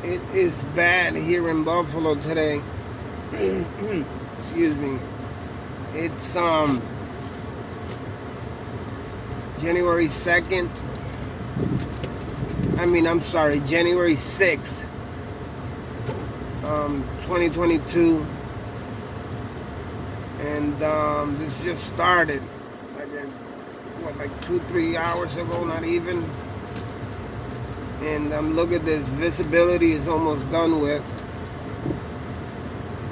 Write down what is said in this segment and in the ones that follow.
It is bad here in Buffalo today. Excuse me. It's January 2nd. I'm sorry, January 6th, 2022. And this just started like 2-3 hours ago, not even. And look at this, visibility is almost done with.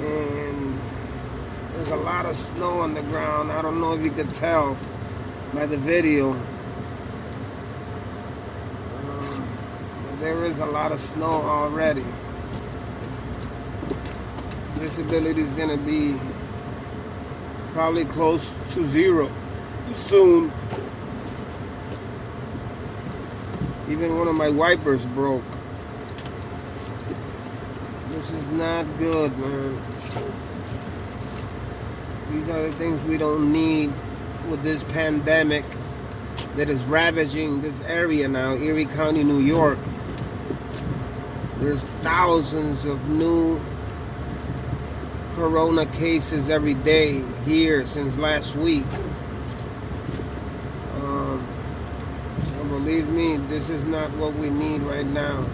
And there's a lot of snow on the ground. I don't know if you could tell by the video. But there is a lot of snow already. Visibility is going to be probably close to zero soon. Even one of my wipers broke. This is not good, man. These are the things we don't need with this pandemic that is ravaging this area now, Erie County, New York. There's thousands of new corona cases every day here since last week. So believe me, this is not what we need right now.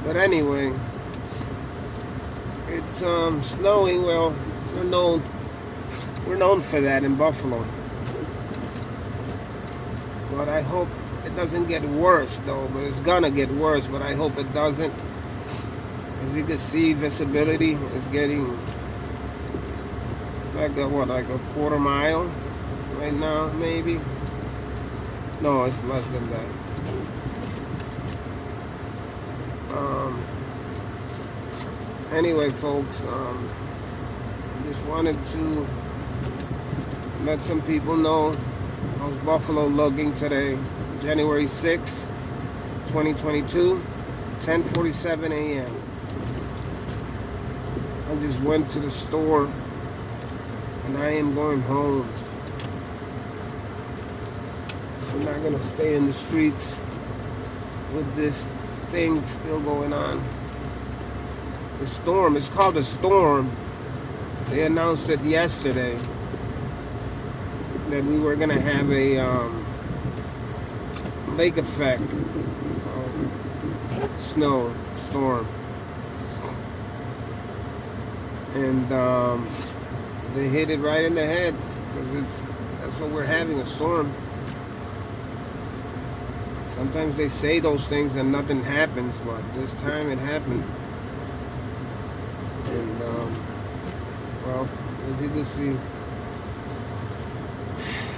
But anyway, it's snowing. Well, we're known for that in Buffalo. But I hope it doesn't get worse, though. But it's gonna get worse. But I hope it doesn't. As you can see, visibility is getting like a quarter mile right now, maybe. No, it's less than that. Anyway, folks, just wanted to let some people know how's Buffalo looking today, January 6th, 2022, 10:47 a.m. I just went to the store and I am going home. I'm not gonna stay in the streets with this thing still going on. The storm, it's called a storm. They announced it yesterday that we were gonna have a lake effect snow storm. And they hit it right in the head because that's what we're having, a storm. Sometimes they say those things and nothing happens, but this time it happened. And well, as you can see.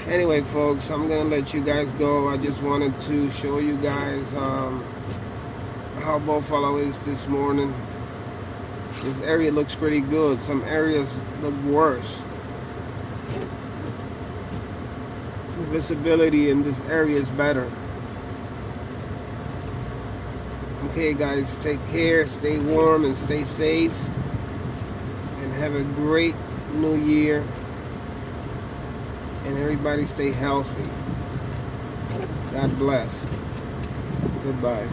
Anyway, folks, I'm gonna let you guys go. I just wanted to show you guys how Buffalo is this morning. This area looks pretty good. Some areas look worse. The visibility in this area is better. Okay, guys, take care, stay warm, and stay safe. And have a great new year. And everybody stay healthy. God bless. Goodbye.